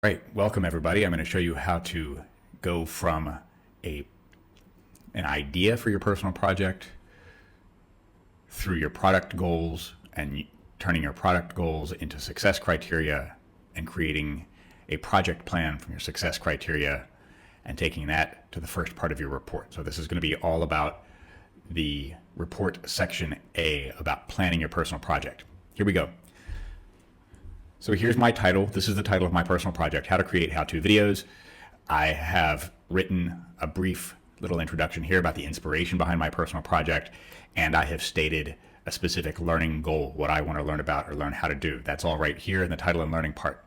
Right, welcome everybody. I'm going to show you how to go from an idea for your personal project through your product goals and turning your product goals into success criteria and creating a project plan from your success criteria and taking that to the first part of your report. So this is going to be all about the report section A, about planning your personal project. Here we go. So here's my title. This is the title of my personal project, How to Create How-To Videos. I have written a brief little introduction here about the inspiration behind my personal project, and I have stated a specific learning goal, what I want to learn about or learn how to do. That's all right here in the title and learning part.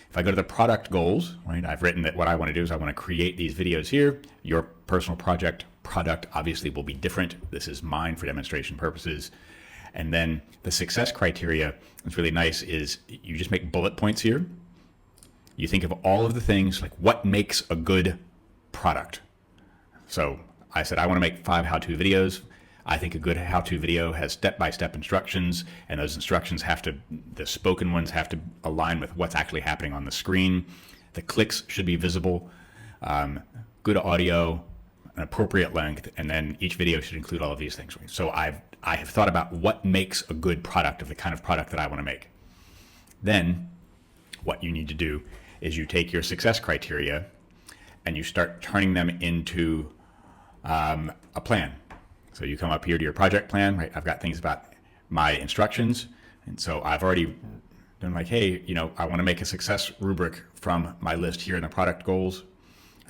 If I go to the product goals, right, I've written that what I want to do is I want to create these videos here. Your personal project product obviously will be different. This is mine for demonstration purposes. And then the success criteria, what's really nice is you just make bullet points here. You think of all of the things, like what makes a good product. So I said, I want to make 5 how-to videos. I think a good how-to video has step-by-step instructions, and those instructions the spoken ones have to align with what's actually happening on the screen. The clicks should be visible, good audio, an appropriate length, and then each video should include all of these things. So I have thought about what makes a good product of the kind of product that I want to make. Then what you need to do is you take your success criteria and you start turning them into a plan. So you come up here to your project plan, right? I've got things about my instructions. And so I've already done like, hey, I want to make a success rubric from my list here in the product goals,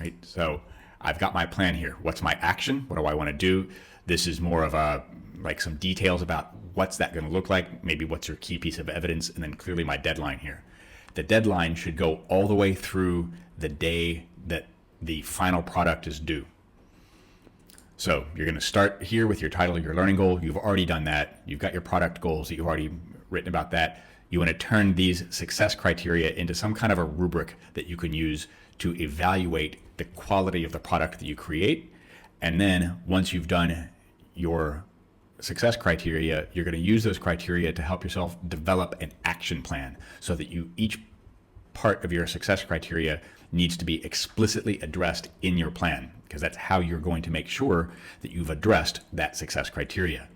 right? So I've got my plan here. What's my action? What do I want to do? This is more of like some details about what's that going to look like, maybe what's your key piece of evidence, and then clearly my deadline here. The deadline should go all the way through the day that the final product is due. So you're going to start here with your title, your learning goal. You've already done that. You've got your product goals that you've already written about that. You want to turn these success criteria into some kind of a rubric that you can use to evaluate the quality of the product that you create. And then once you've done your success criteria, you're going to use those criteria to help yourself develop an action plan so that each part of your success criteria needs to be explicitly addressed in your plan, because that's how you're going to make sure that you've addressed that success criteria.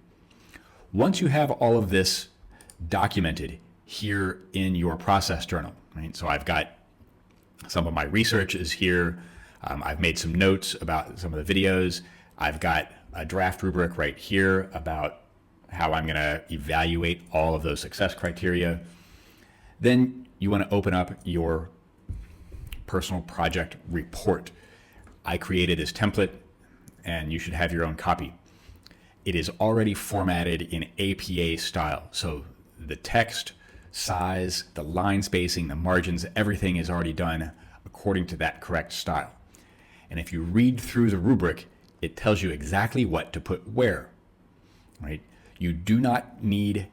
Once you have all of this documented here in your process journal, right? So I've got some of my research is here. I've made some notes about some of the videos. I've got a draft rubric right here about how I'm going to evaluate all of those success criteria. Then you want to open up your personal project report. I created this template, and you should have your own copy. It is already formatted in APA style. So the text, size, the line spacing, the margins, everything is already done according to that correct style. And if you read through the rubric, it tells you exactly what to put where, right? You do not need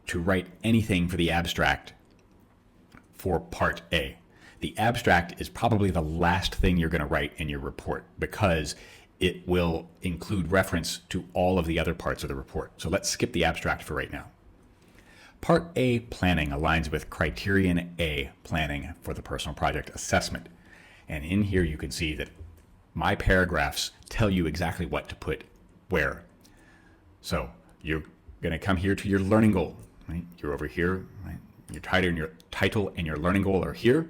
to write anything for the abstract for part A. The abstract is probably the last thing you're going to write in your report because it will include reference to all of the other parts of the report. So let's skip the abstract for right now. Part A planning aligns with criterion A planning for the personal project assessment. And in here you can see that my paragraphs tell you exactly what to put where. So you're going to come here to your learning goal, right? You're over here, right? Your title and your learning goal are here.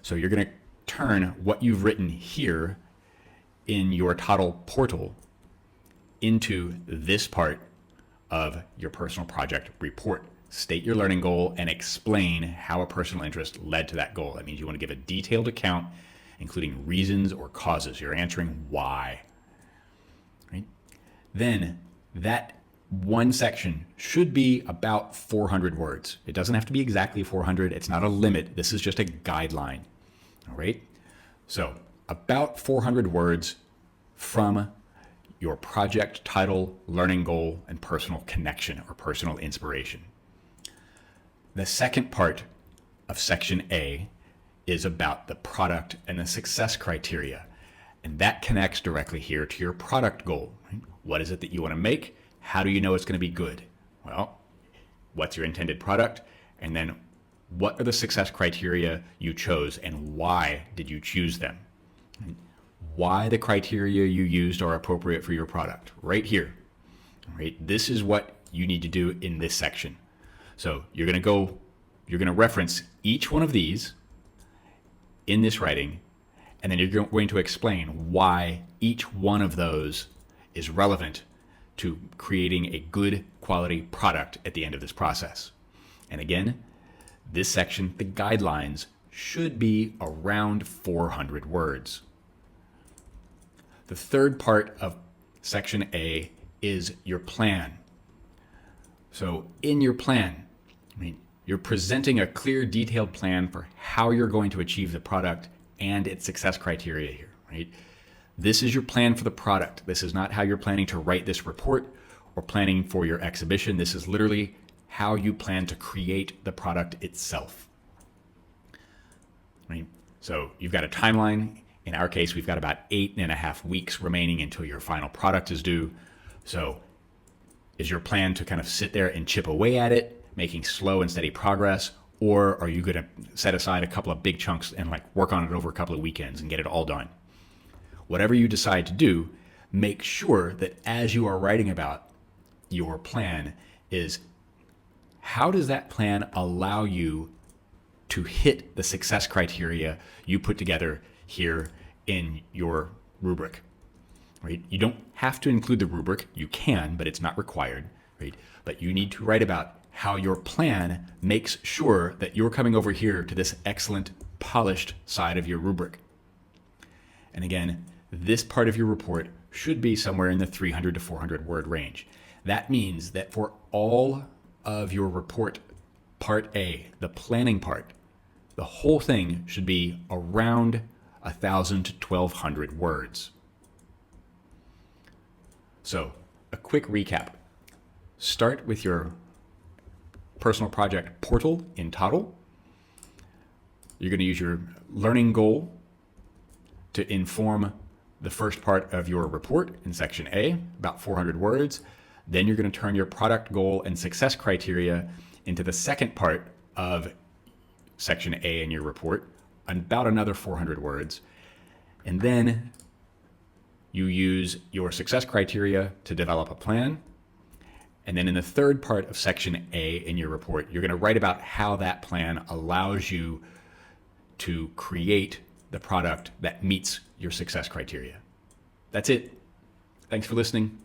So you're going to turn what you've written here in your Toddle portal into this part of your personal project report. State your learning goal and explain how a personal interest led to that goal. That means you want to give a detailed account, including reasons or causes. You're answering why. Right? Then that one section should be about 400 words. It doesn't have to be exactly 400. It's not a limit. This is just a guideline. All right? So about 400 words from your project title, learning goal, and personal connection or personal inspiration. The second part of section A is about the product and the success criteria. And that connects directly here to your product goal. Right? What is it that you want to make? How do you know it's going to be good? Well, what's your intended product? And then What are the success criteria you chose and why did you choose them? Why the criteria you used are appropriate for your product, right here. Right? This is what you need to do in this section. So you're going to reference each one of these in this writing, and then you're going to explain why each one of those is relevant to creating a good quality product at the end of this process. And again, this section, the guidelines, should be around 400 words. The third part of section A is your plan. So in your plan, you're presenting a clear, detailed plan for how you're going to achieve the product and its success criteria here, right? This is your plan for the product. This is not how you're planning to write this report or planning for your exhibition. This is literally how you plan to create the product itself. Right? So you've got a timeline. In our case, we've got about 8.5 weeks remaining until your final product is due. So is your plan to kind of sit there and chip away at it, making slow and steady progress? Or are you going to set aside a couple of big chunks and like work on it over a couple of weekends and get it all done? Whatever you decide to do, make sure that as you are writing about your plan is how does that plan allow you to hit the success criteria you put together here in your rubric, right? You don't have to include the rubric. You can, but it's not required, right? But you need to write about how your plan makes sure that you're coming over here to this excellent, polished side of your rubric. And again, this part of your report should be somewhere in the 300 to 400 word range. That means that for all of your report, part A, the planning part, the whole thing should be around 1,000 to 1,200 words. So a quick recap. Start with your personal project portal in Toddle. You're going to use your learning goal to inform the first part of your report in section A, about 400 words. Then you're going to turn your product goal and success criteria into the second part of section A in your report, about another 400 words. And then you use your success criteria to develop a plan. And then in the third part of section A in your report, you're going to write about how that plan allows you to create the product that meets your success criteria. That's it. Thanks for listening.